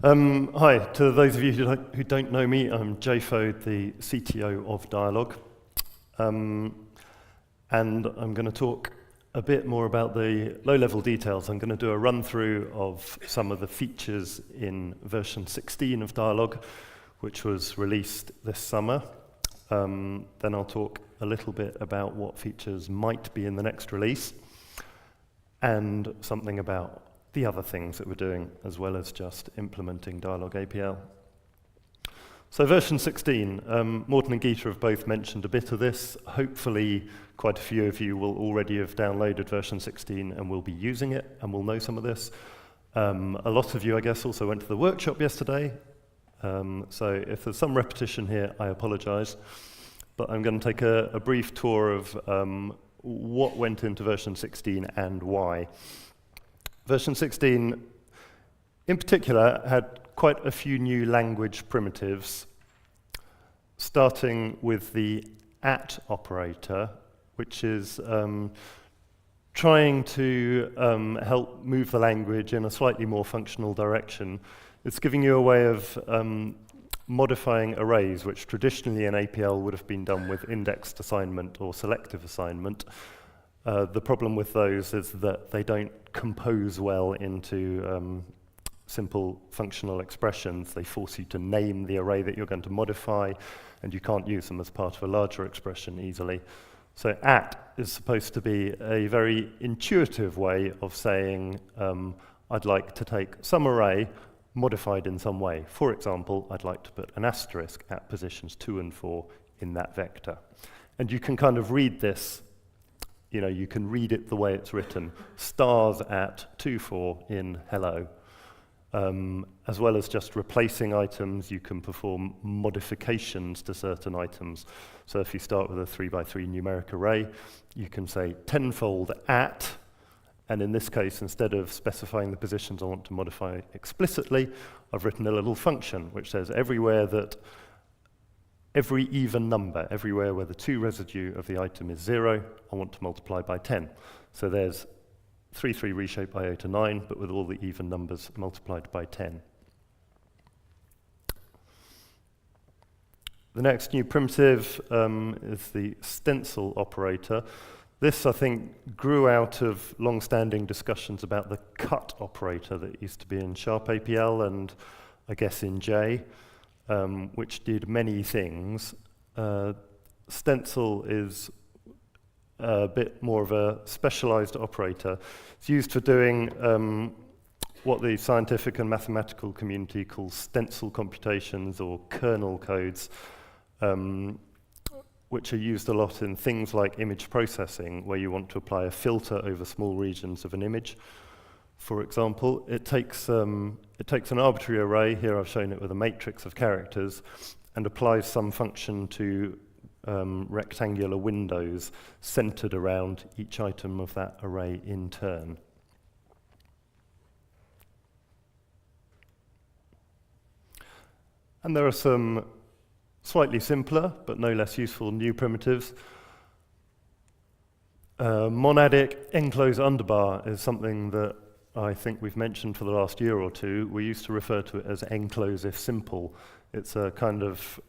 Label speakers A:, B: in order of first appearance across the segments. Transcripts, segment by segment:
A: Hi, to those of you who don't know me, I'm Jay Foad, the CTO of Dyalog. And I'm going to talk a bit more about the low-level details. I'm going to do a run-through of some of the features in version 16 of Dyalog, which was released this summer. Then I'll talk a little bit about what features might be in the next release, and something about the other things that we're doing, as well as just implementing Dyalog APL. So version 16, Morten and Geeta have both mentioned a bit of this. Hopefully, quite a few of you will already have downloaded version 16 and will be using it, and will know some of this. A lot of you, I guess, also went to the workshop yesterday. So if there's some repetition here, I apologize. But I'm going to take a brief tour of what went into version 16 and why. Version 16, in particular, had quite a few new language primitives, starting with the operator, which is trying to help move the language in a slightly more functional direction. It's giving you a way of modifying arrays, which traditionally in APL would have been done with indexed assignment or selective assignment. The problem with those is that they don't compose well into simple functional expressions. They force you to name the array that you're going to modify, and you can't use them as part of a larger expression easily. So is supposed to be a very intuitive way of saying, I'd like to take some array modified in some way. For example, I'd like to put an asterisk at positions 2 and 4 in that vector. And you can kind of read this. You know, you can read it the way it's written, stars at 2, 4 in hello. As well as just replacing items, you can perform modifications to certain items. So if you start with a 3x3 numeric array, you can say tenfold at, and in this case, instead of specifying the positions I want to modify explicitly, I've written a little function which says every even number, everywhere where the 2 residue of the item is 0, I want to multiply by 10. So there's 3 reshaped by 8 to 9, but with all the even numbers multiplied by 10. The next new primitive is the Stencil Operator. This, I think, grew out of long-standing discussions about the cut operator that used to be in Sharp APL and I guess in J. Which did many things. Stencil is a bit more of a specialized operator. It's used for doing what the scientific and mathematical community calls stencil computations or kernel codes, which are used a lot in things like image processing, where you want to apply a filter over small regions of an image. For example, it takes an arbitrary array, here I've shown it with a matrix of characters, and applies some function to rectangular windows centered around each item of that array in turn. And there are some slightly simpler, but no less useful new primitives. Monadic enclose underbar is something that I think we've mentioned for the last year or two. We used to refer to it as enclose if simple. It's a kind of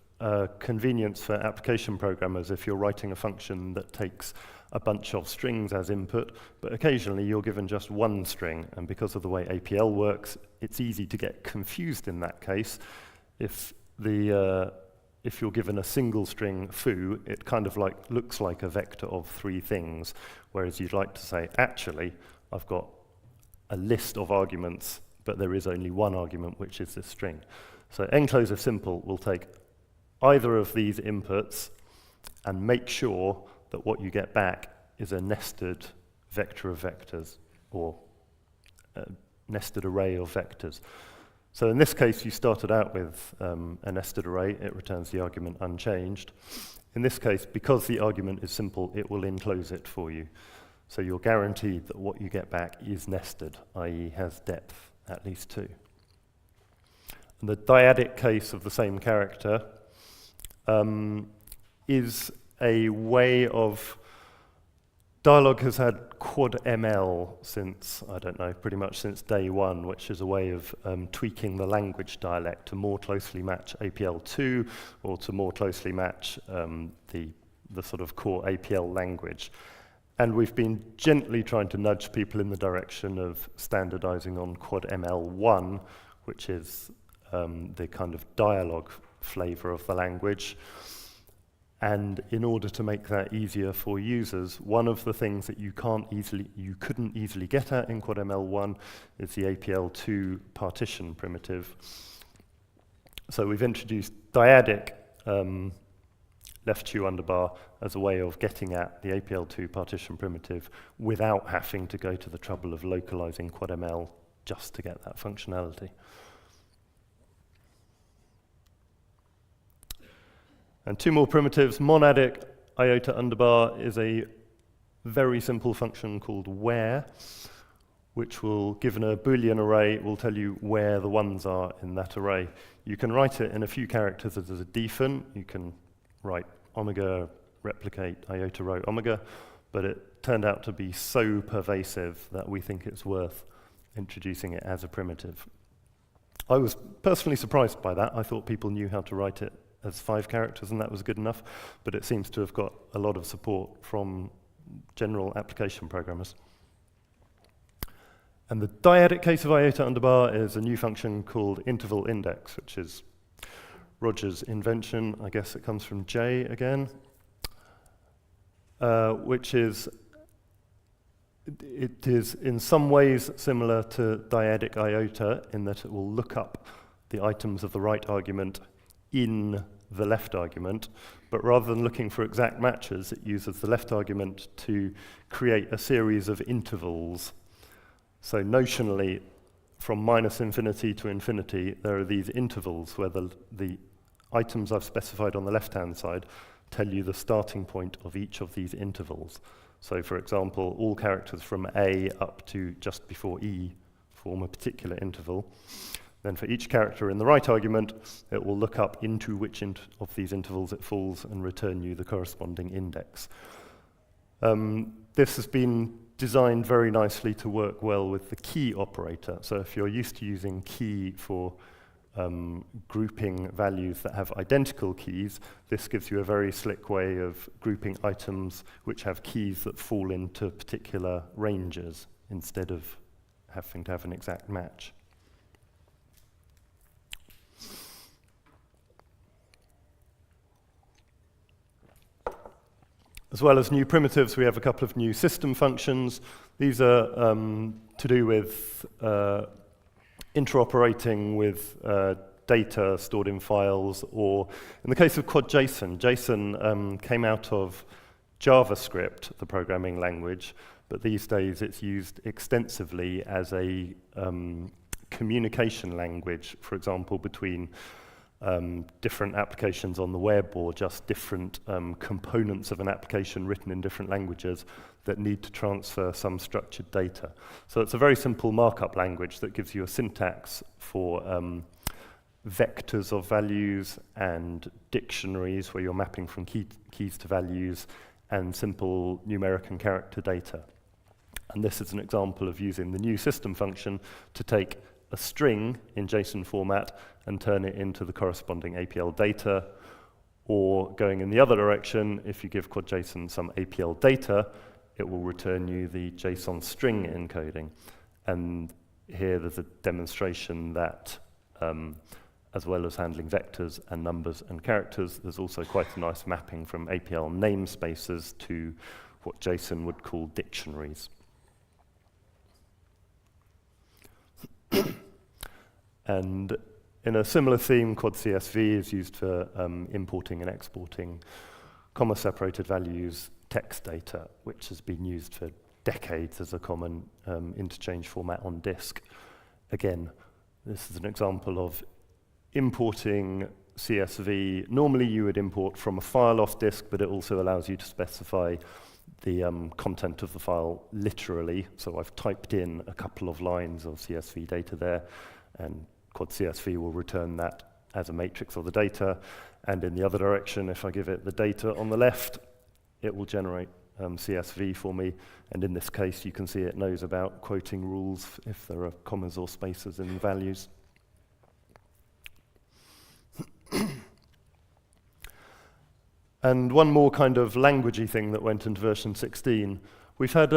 A: convenience for application programmers if you're writing a function that takes a bunch of strings as input, but occasionally you're given just one string, and because of the way APL works, it's easy to get confused in that case. If you're given a single string foo, it kind of looks like a vector of 3 things, whereas you'd like to say, actually, I've got a list of arguments, but there is only one argument, which is this string. So enclose if simple will take either of these inputs and make sure that what you get back is a nested vector of vectors, or a nested array of vectors. So in this case, you started out with a nested array. It returns the argument unchanged. In this case, because the argument is simple, it will enclose it for you. So you're guaranteed that what you get back is nested, i.e. has depth, at least 2. And the dyadic case of the same character is a way of Dyalog has had quad ML since, I don't know, pretty much since day one, which is a way of tweaking the language dialect to more closely match APL2 or to more closely match the sort of core APL language. And we've been gently trying to nudge people in the direction of standardizing on quad ML1, which is the kind of dialogue flavor of the language. And in order to make that easier for users, one of the things that you couldn't easily get at in QuadML1 is the APL2 partition primitive. So we've introduced dyadic left Q underbar as a way of getting at the APL2 partition primitive without having to go to the trouble of localizing QuadML just to get that functionality. And two more primitives. Monadic iota underbar is a very simple function called where, which will, given a Boolean array, will tell you where the ones are in that array. You can write it in a few characters as a defin. You can write omega, replicate iota row omega, but it turned out to be so pervasive that we think it's worth introducing it as a primitive. I was personally surprised by that. I thought people knew how to write it as 5 characters, and that was good enough, but it seems to have got a lot of support from general application programmers. And the dyadic case of iota underbar is a new function called interval index, which is Roger's invention. I guess it comes from J again, which is, it is in some ways similar to dyadic iota in that it will look up the items of the right argument in the left argument, but rather than looking for exact matches, it uses the left argument to create a series of intervals. So notionally, from -infinity to infinity, there are these intervals where the items I've specified on the left-hand side tell you the starting point of each of these intervals. So for example, all characters from A up to just before E form a particular interval. Then for each character in the right argument, it will look up into which of these intervals it falls and return you the corresponding index. This has been designed very nicely to work well with the key operator. So if you're used to using key for grouping values that have identical keys, this gives you a very slick way of grouping items which have keys that fall into particular ranges instead of having to have an exact match. As well as new primitives, we have a couple of new system functions. These are to do with interoperating with data stored in files, or in the case of QuadJSON, JSON came out of JavaScript, the programming language, but these days it's used extensively as a communication language, for example, between different applications on the web, or just different components of an application written in different languages that need to transfer some structured data. So it's a very simple markup language that gives you a syntax for vectors of values and dictionaries where you're mapping from keys to values, and simple numeric and character data. And this is an example of using the new system function to take a string in JSON format and turn it into the corresponding APL data, or going in the other direction, if you give QuadJSON some APL data, it will return you the JSON string encoding. And here there's a demonstration that as well as handling vectors and numbers and characters, there's also quite a nice mapping from APL namespaces to what JSON would call dictionaries. And in a similar theme, QuadCSV is used for importing and exporting comma-separated values text data, which has been used for decades as a common interchange format on disk. Again, this is an example of importing CSV. Normally you would import from a file off disk, but it also allows you to specify the content of the file literally. So I've typed in a couple of lines of CSV data there, and QuadCSV will return that as a matrix of the data. And in the other direction, if I give it the data on the left, it will generate CSV for me, and in this case you can see it knows about quoting rules if there are commas or spaces in values. And one more kind of languagey thing that went into version 16. We've had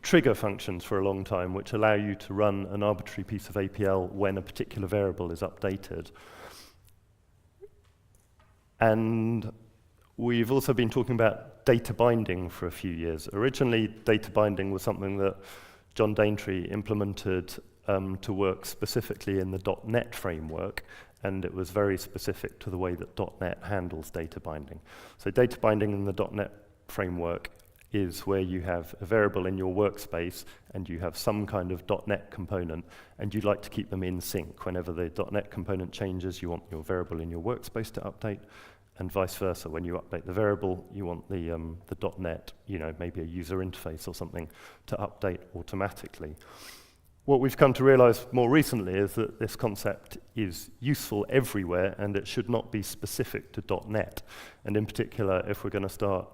A: trigger functions for a long time which allow you to run an arbitrary piece of APL when a particular variable is updated. And we've also been talking about data binding for a few years. Originally, data binding was something that John Daintree implemented to work specifically in the .NET framework, and it was very specific to the way that .NET handles data binding. So data binding in the .NET framework is where you have a variable in your workspace and you have some kind of .NET component, and you'd like to keep them in sync. Whenever the .NET component changes, you want your variable in your workspace to update, and vice versa. When you update the variable, you want the .NET, maybe a user interface or something, to update automatically. What we've come to realize more recently is that this concept is useful everywhere, and it should not be specific to .NET. And in particular, if we're going to start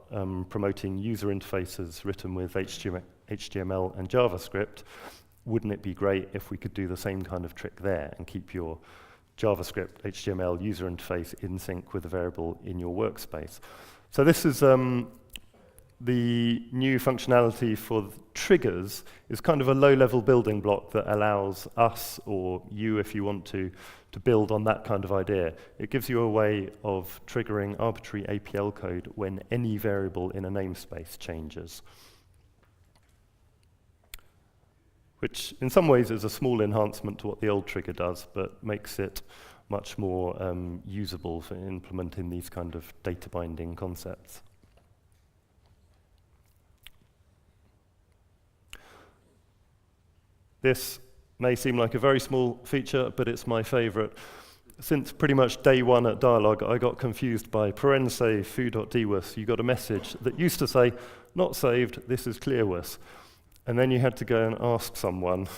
A: promoting user interfaces written with HTML and JavaScript, wouldn't it be great if we could do the same kind of trick there and keep your JavaScript, HTML user interface in sync with the variable in your workspace? So this is the new functionality for triggers is kind of a low-level building block that allows us, or you if you want to build on that kind of idea. It gives you a way of triggering arbitrary APL code when any variable in a namespace changes, which in some ways is a small enhancement to what the old trigger does, but makes it much more usable for implementing these kind of data binding concepts. This may seem like a very small feature, but it's my favorite. Since pretty much day one at Dyalog, I got confused by save foo.dwus. You got a message that used to say, not saved, this is clearwus. And then you had to go and ask someone,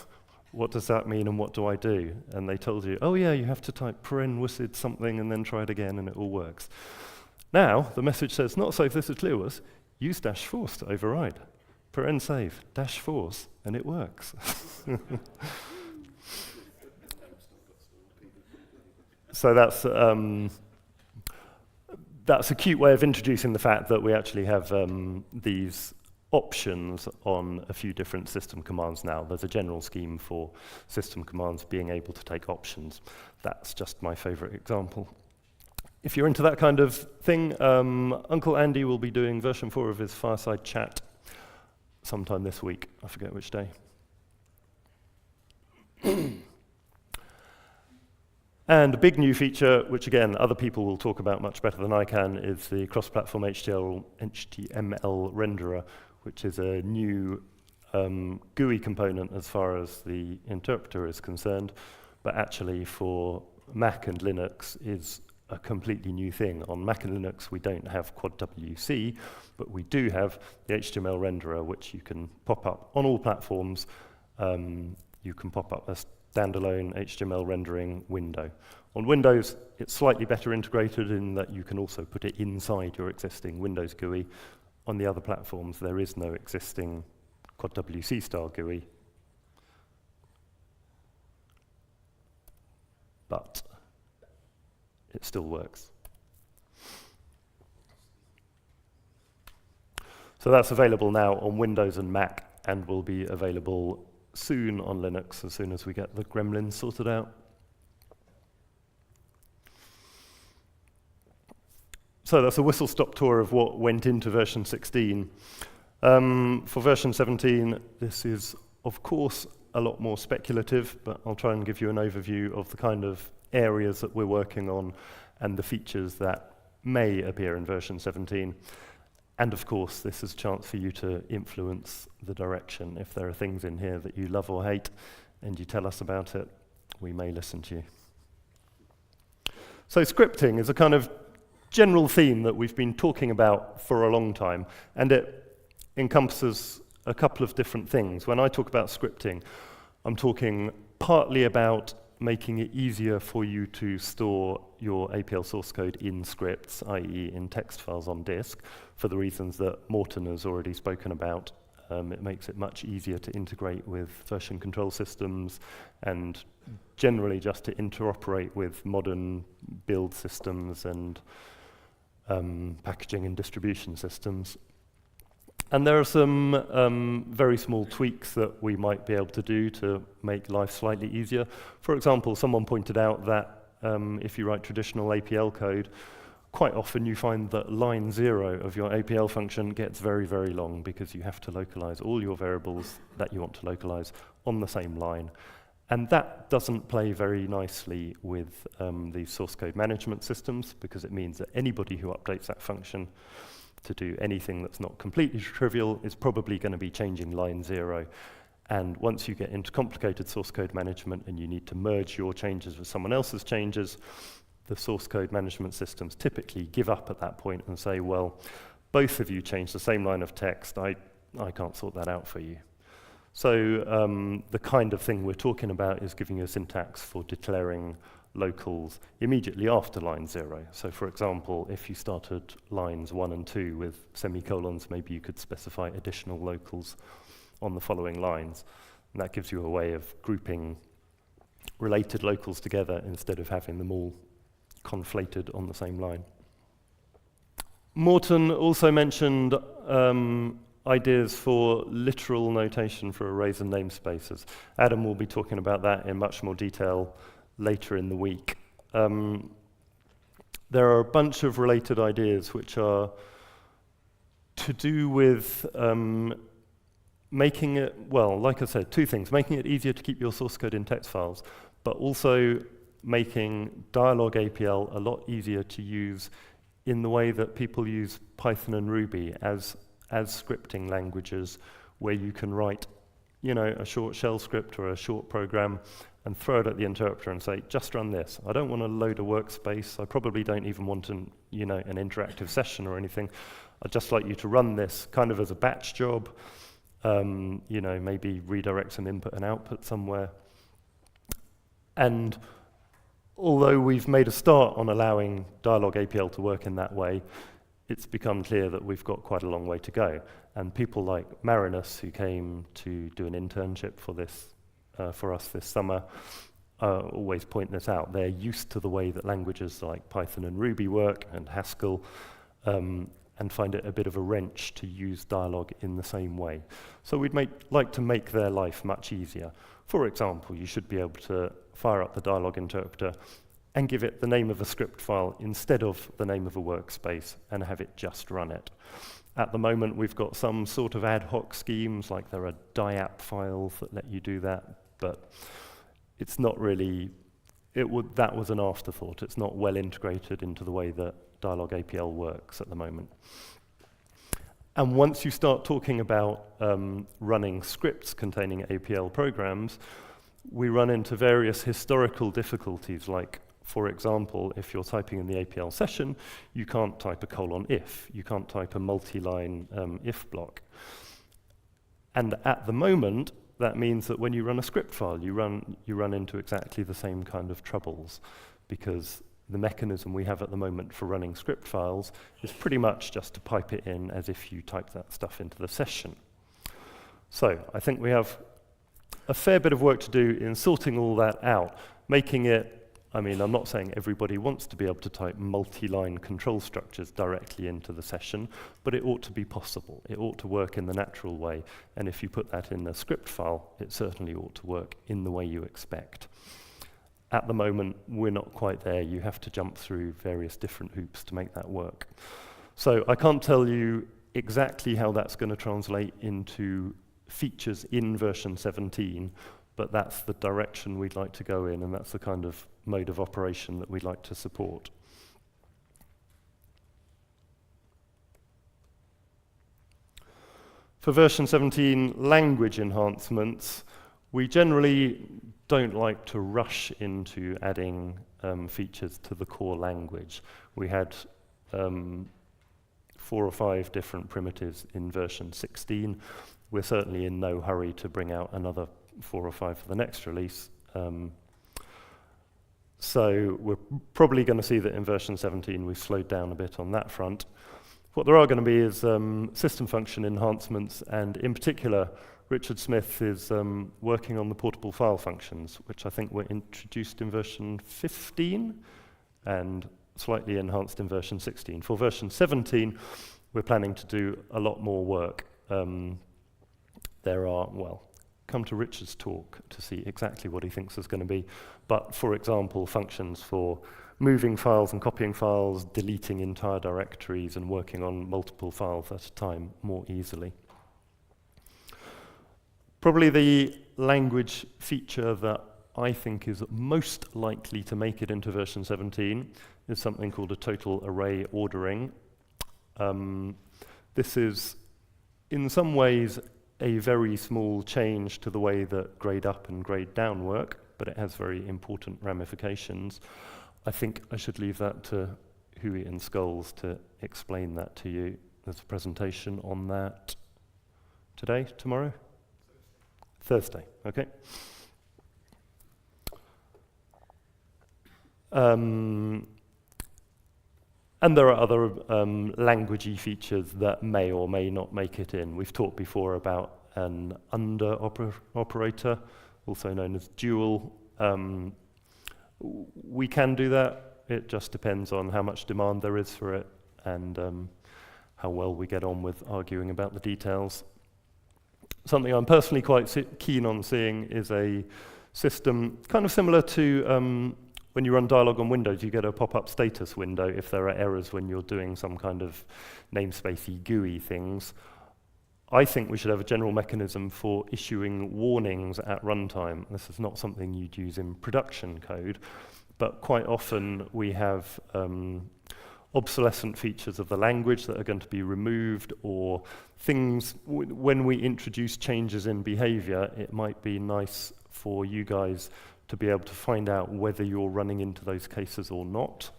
A: what does that mean and what do I do? And they told you, oh yeah, you have to type wusid something and then try it again and it all works. Now, the message says, not saved, this is clearwus, use -force to override. Save -force, and it works. So that's a cute way of introducing the fact that we actually have these options on a few different system commands now. There's a general scheme for system commands being able to take options. That's just my favorite example. If you're into that kind of thing, Uncle Andy will be doing version 4 of his Fireside Chat sometime this week. I forget which day. And a big new feature, which again, other people will talk about much better than I can, is the cross-platform HTML renderer, which is a new GUI component as far as the interpreter is concerned, but actually for Mac and Linux is a completely new thing. On Mac and Linux, we don't have Quad WC, but we do have the HTML renderer, which you can pop up on all platforms. You can pop up a standalone HTML rendering window. On Windows, it's slightly better integrated in that you can also put it inside your existing Windows GUI. On the other platforms, there is no existing Quad WC style GUI. But it still works. So that's available now on Windows and Mac, and will be available soon on Linux as soon as we get the gremlins sorted out. So that's a whistle-stop tour of what went into version 16. For version 17, this is, of course, a lot more speculative, but I'll try and give you an overview of the kind of areas that we're working on and the features that may appear in version 17. And of course, this is a chance for you to influence the direction. If there are things in here that you love or hate, and you tell us about it, we may listen to you. So scripting is a kind of general theme that we've been talking about for a long time, and it encompasses a couple of different things. When I talk about scripting, I'm talking partly about making it easier for you to store your APL source code in scripts, i.e. in text files on disk, for the reasons that Morten has already spoken about. It makes it much easier to integrate with version control systems and generally just to interoperate with modern build systems and packaging and distribution systems. And there are some very small tweaks that we might be able to do to make life slightly easier. For example, someone pointed out that if you write traditional APL code, quite often you find that line 0 of your APL function gets very, very long because you have to localize all your variables that you want to localize on the same line. And that doesn't play very nicely with these source code management systems, because it means that anybody who updates that function to do anything that's not completely trivial is probably going to be changing line 0. And once you get into complicated source code management and you need to merge your changes with someone else's changes, the source code management systems typically give up at that point and say, well, both of you changed the same line of text, I can't sort that out for you. So the kind of thing we're talking about is giving you a syntax for declaring locals immediately after line 0. So for example, if you started lines 1 and 2 with semicolons, maybe you could specify additional locals on the following lines. And that gives you a way of grouping related locals together instead of having them all conflated on the same line. Morten also mentioned ideas for literal notation for arrays and namespaces. Adam will be talking about that in much more detail later in the week. There are a bunch of related ideas which are to do with making it, well, like I said, two things: making it easier to keep your source code in text files, but also making Dyalog APL a lot easier to use in the way that people use Python and Ruby as scripting languages, where you can write, you know, a short shell script or a short program and throw it at the interpreter and say, just run this. I don't want to load a workspace. I probably don't even want an interactive session or anything. I'd just like you to run this kind of as a batch job, maybe redirect some input and output somewhere. And although we've made a start on allowing Dyalog APL to work in that way, it's become clear that we've got quite a long way to go. And people like Marinus, who came to do an internship for this, for us this summer, always point this out. They're used to the way that languages like Python and Ruby work, and Haskell, and find it a bit of a wrench to use Dyalog in the same way. So we'd like to make their life much easier. For example, you should be able to fire up the Dyalog interpreter and give it the name of a script file instead of the name of a workspace and have it just run it. At the moment, we've got some sort of ad hoc schemes, like there are diap files that let you do that, but it's not really, that was an afterthought. It's not well integrated into the way that Dyalog APL works at the moment. And once you start talking about running scripts containing APL programs, we run into various historical difficulties, like, for example, if you're typing in the APL session, you can't type a :if. You can't type a multi-line if block. And at the moment, that means that when you run a script file, you run into exactly the same kind of troubles, because the mechanism we have at the moment for running script files is pretty much just to pipe it in as if you type that stuff into the session. So I think we have a fair bit of work to do in sorting all that out, making it, I'm not saying everybody wants to be able to type multi-line control structures directly into the session, but it ought to be possible. It ought to work in the natural way, and if you put that in a script file, it certainly ought to work in the way you expect. At the moment, we're not quite there. You have to jump through various different hoops to make that work. So I can't tell you exactly how that's going to translate into features in version 17, but that's the direction we'd like to go in, and that's the kind of mode of operation that we'd like to support. For version 17 language enhancements, we generally don't like to rush into adding features to the core language. We had 4 or 5 different primitives in version 16. We're certainly in no hurry to bring out another 4 or 5 for the next release. So we're probably going to see that in version 17 we've slowed down a bit on that front. What there are going to be is system function enhancements, and in particular, Richard Smith is working on the portable file functions, which I think were introduced in version 15 and slightly enhanced in version 16. For version 17, we're planning to do a lot more work. There are, well, come to Richard's talk to see exactly what he thinks there's going to be. But for example, functions for moving files and copying files, deleting entire directories, and working on multiple files at a time more easily. Probably the language feature that I think is most likely to make it into version 17 is something called a total array ordering. This is, in some ways, a very small change to the way that grade up and grade down work, but it has very important ramifications. I think I should leave that to Hui and Skulls to explain that to you. There's a presentation on that today, tomorrow? Thursday, okay. And there are other languagey features that may or may not make it in. We've talked before about an under operator, also known as dual. We can do that. It just depends on how much demand there is for it and how well we get on with arguing about the details. Something I'm personally quite keen on seeing is a system kind of similar to when you run Dyalog on Windows, you get a pop-up status window if there are errors when you're doing some kind of namespacey GUI things. I think we should have a general mechanism for issuing warnings at runtime. This is not something you'd use in production code, but quite often we have obsolescent features of the language that are going to be removed, or things, when we introduce changes in behavior, it might be nice for you guys to be able to find out whether you're running into those cases or not.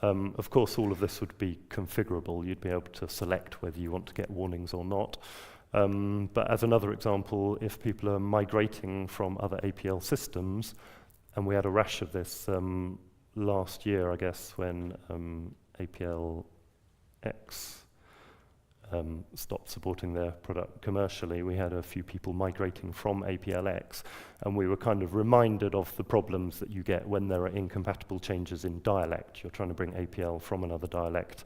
A: Of course, all of this would be configurable. You'd be able to select whether you want to get warnings or not. But as another example, if people are migrating from other APL systems, and we had a rash of this last year, I guess, when APL X stopped supporting their product commercially, we had a few people migrating from APLX, and we were kind of reminded of the problems that you get when there are incompatible changes in dialect. You're trying to bring APL from another dialect,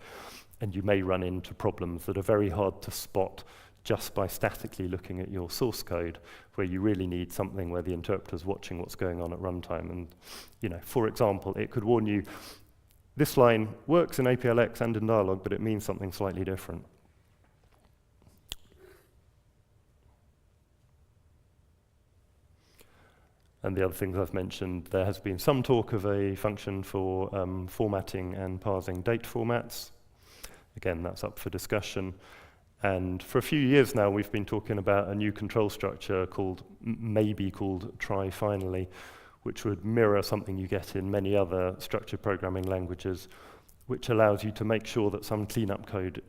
A: and you may run into problems that are very hard to spot just by statically looking at your source code, where you really need something where the interpreter's watching what's going on at runtime. And, you know, for example, it could warn you, this line works in APLX and in Dyalog, but it means something slightly different. And the other things I've mentioned, there has been some talk of a function for formatting and parsing date formats. Again, that's up for discussion. And for a few years now, we've been talking about a new control structure called, maybe called try finally, which would mirror something you get in many other structured programming languages, which allows you to make sure that some cleanup code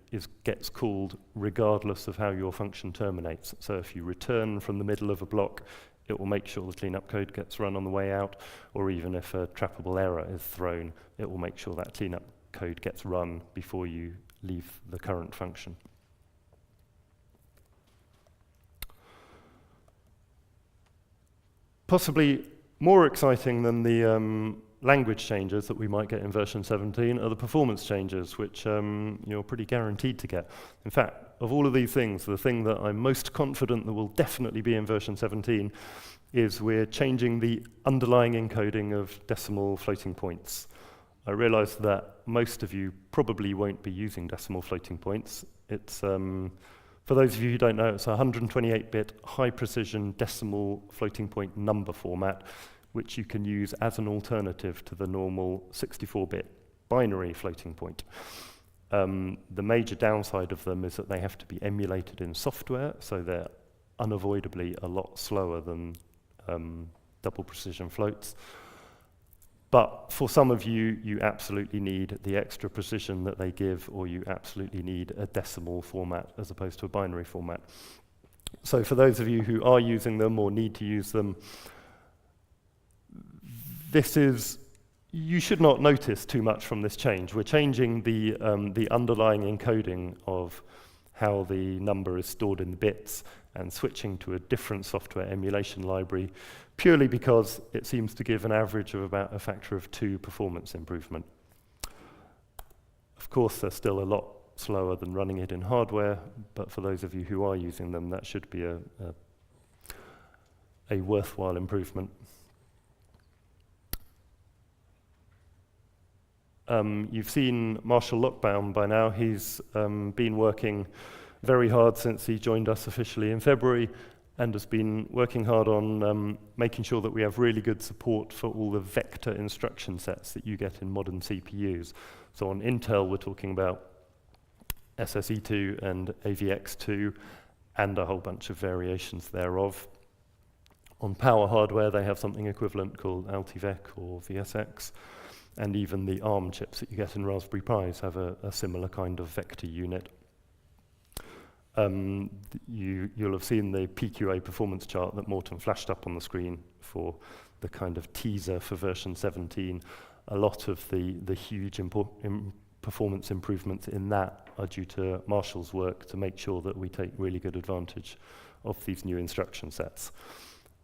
A: gets called regardless of how your function terminates. So if you return from the middle of a block, it will make sure the cleanup code gets run on the way out, or even if a trappable error is thrown, it will make sure that cleanup code gets run before you leave the current function. Possibly more exciting than the language changes that we might get in version 17 are the performance changes, which you're pretty guaranteed to get. In fact, of all of these things, the thing that I'm most confident that will definitely be in version 17 is we're changing the underlying encoding of decimal floating points. I realize that most of you probably won't be using decimal floating points. It's, for those of you who don't know, it's a 128-bit high-precision decimal floating point number format, which you can use as an alternative to the normal 64-bit binary floating point. The major downside of them is that they have to be emulated in software, so they're unavoidably a lot slower than double precision floats. But for some of you, you absolutely need the extra precision that they give, or you absolutely need a decimal format as opposed to a binary format. So for those of you who are using them or need to use them, this is you should not notice too much from this change. We're changing the underlying encoding of how the number is stored in the bits and switching to a different software emulation library purely because it seems to give an average of about a factor of 2 performance improvement. Of course, they're still a lot slower than running it in hardware, but for those of you who are using them, that should be a worthwhile improvement. You've seen Marshall Lockbaum by now. He's been working very hard since he joined us officially in February and has been working hard on making sure that we have really good support for all the vector instruction sets that you get in modern CPUs. So on Intel, we're talking about SSE2 and AVX2 and a whole bunch of variations thereof. On power hardware, they have something equivalent called Altivec or VSX. And even the ARM chips that you get in Raspberry Pis have a similar kind of vector unit. You'll have seen the PQA performance chart that Morten flashed up on the screen for the kind of teaser for version 17. A lot of the huge performance improvements in that are due to Marshall's work to make sure that we take really good advantage of these new instruction sets.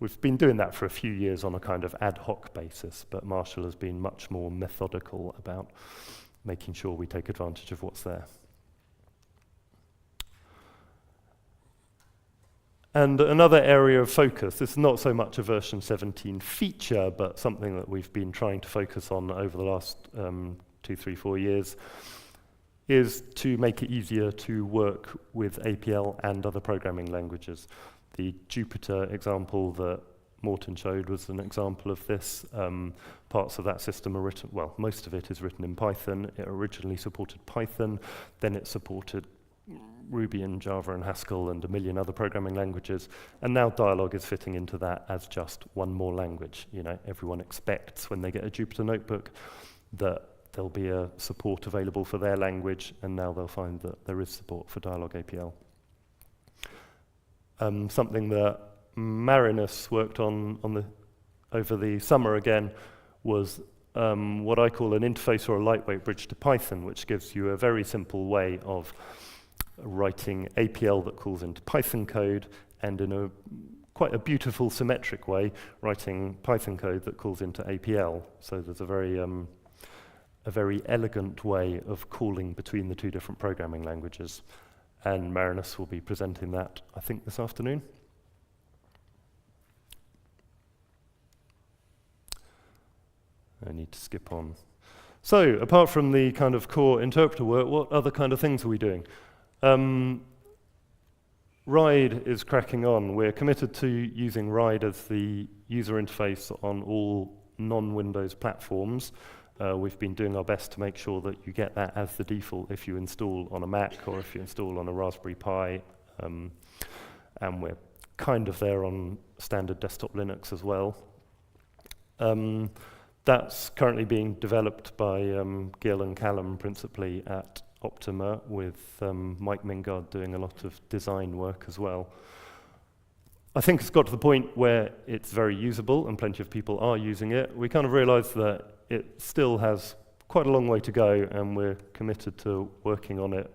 A: We've been doing that for a few years on a kind of ad hoc basis, but Marshall has been much more methodical about making sure we take advantage of what's there. And another area of focus, this is not so much a version 17 feature, but something that we've been trying to focus on over the last 2, 3, 4 years, is to make it easier to work with APL and other programming languages. The Jupyter example that Morten showed was an example of this. Parts of that system are written, well, most of it is written in Python. It originally supported Python, then it supported Ruby and Java and Haskell and a million other programming languages, and now Dyalog is fitting into that as just one more language. You know, everyone expects when they get a Jupyter notebook that there'll be a support available for their language, and now they'll find that there is support for Dyalog APL. Something that Marinus worked on over the summer again was what I call an interface or a lightweight bridge to Python, which gives you a very simple way of writing APL that calls into Python code, and in quite a beautiful symmetric way, writing Python code that calls into APL. So there's a very elegant way of calling between the two different programming languages. And Marinus will be presenting that, I think, this afternoon. I need to skip on. So, apart from the kind of core interpreter work, what other kind of things are we doing? Ride is cracking on. We're committed to using Ride as the user interface on all non-Windows platforms. We've been doing our best to make sure that you get that as the default if you install on a Mac or if you install on a Raspberry Pi. And we're kind of there on standard desktop Linux as well. That's currently being developed by Gil and Callum principally at Optima, with Mike Mingard doing a lot of design work as well. I think it's got to the point where it's very usable and plenty of people are using it. We kind of realized that it still has quite a long way to go, and we're committed to working on it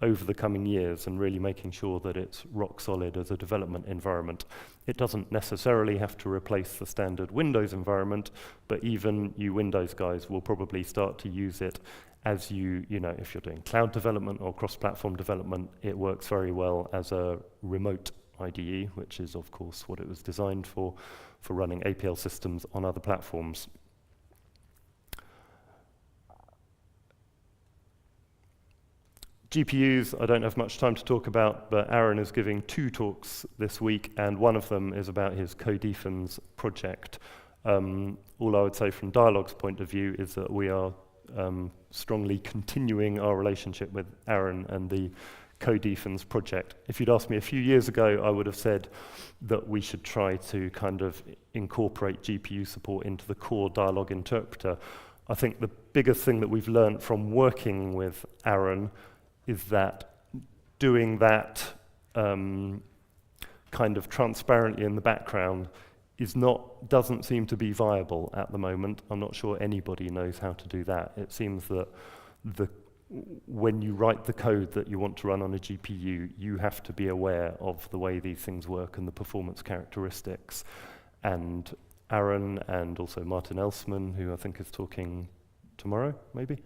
A: over the coming years and really making sure that it's rock solid as a development environment. It doesn't necessarily have to replace the standard Windows environment, but even you Windows guys will probably start to use it as you know, if you're doing cloud development or cross-platform development, it works very well as a remote IDE, which is of course what it was designed for running APL systems on other platforms. GPUs, I don't have much time to talk about, but Aaron is giving 2 talks this week, and one of them is about his Codefens project. All I would say from Dyalog's point of view is that we are strongly continuing our relationship with Aaron and the Codefens project. If you'd asked me a few years ago, I would have said that we should try to kind of incorporate GPU support into the core Dyalog interpreter. I think the biggest thing that we've learned from working with Aaron is that doing that kind of transparently in the background doesn't seem to be viable at the moment. I'm not sure anybody knows how to do that. It seems that when you write the code that you want to run on a GPU, you have to be aware of the way these things work and the performance characteristics. And Aaron and also Martin Elsman, who I think is talking tomorrow, maybe,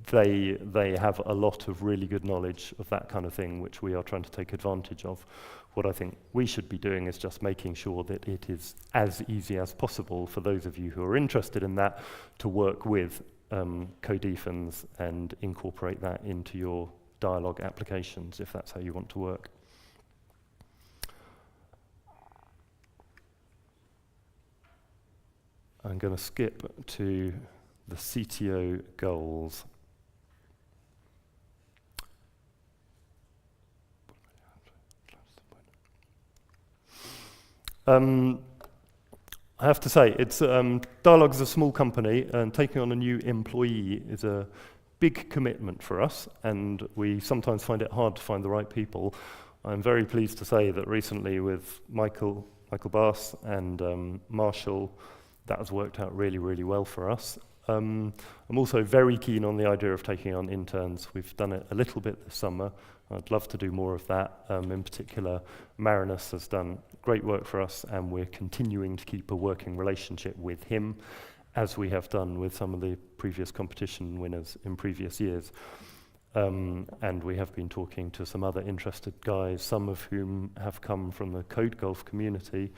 A: they have a lot of really good knowledge of that kind of thing, which we are trying to take advantage of. What I think we should be doing is just making sure that it is as easy as possible for those of you who are interested in that to work with codefins and incorporate that into your Dyalog applications, if that's how you want to work. I'm going to skip to the CTO goals. I have to say, it's Dyalog is a small company, and taking on a new employee is a big commitment for us, and we sometimes find it hard to find the right people. I'm very pleased to say that recently with Michael Bass and Marshall, that has worked out really, really well for us. I'm also very keen on the idea of taking on interns. We've done it a little bit this summer. I'd love to do more of that. In particular, Marinus has done great work for us, and we're continuing to keep a working relationship with him, as we have done with some of the previous competition winners in previous years. And we have been talking to some other interested guys, some of whom have come from the Code Golf community,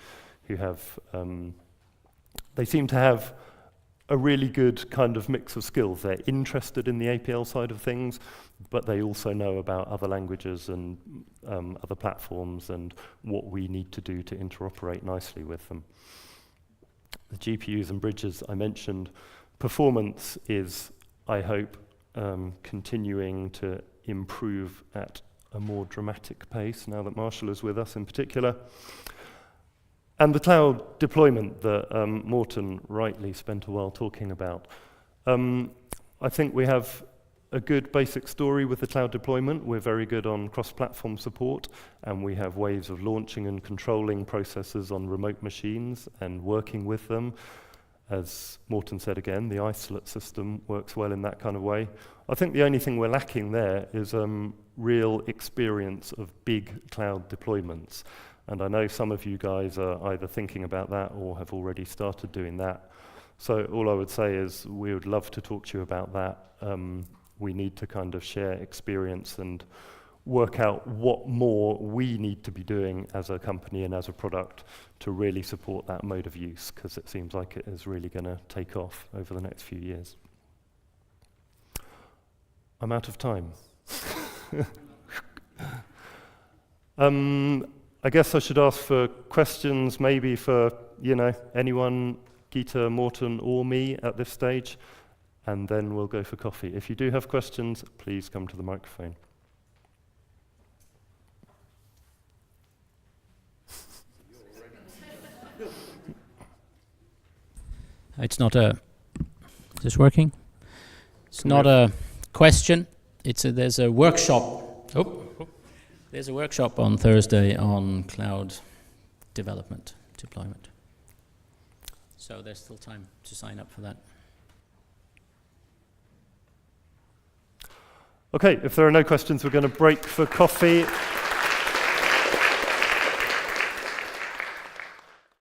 A: who have, they seem to have a really good kind of mix of skills. They're interested in the APL side of things, but they also know about other languages and other platforms and what we need to do to interoperate nicely with them. The GPUs and bridges I mentioned. Performance is, I hope, continuing to improve at a more dramatic pace now that Marshall is with us in particular. And the cloud deployment that Morten rightly spent a while talking about. I think we have a good basic story with the cloud deployment. We're very good on cross-platform support, and we have ways of launching and controlling processes on remote machines and working with them. As Morten said again, the isolate system works well in that kind of way. I think the only thing we're lacking there is real experience of big cloud deployments. And I know some of you guys are either thinking about that or have already started doing that. So all I would say is we would love to talk to you about that. We need to kind of share experience and work out what more we need to be doing as a company and as a product to really support that mode of use, because it seems like it is really going to take off over the next few years. I'm out of time. I guess I should ask for questions, maybe for, anyone, Gita, Morten, or me at this stage, and then we'll go for coffee. If you do have questions, please come to the microphone.
B: It's not a... Is this working? It's not a question. There's a workshop. There's a workshop on Thursday on cloud development, deployment. So there's still time to sign up for that.
A: Okay, if there are no questions, we're going to break for coffee.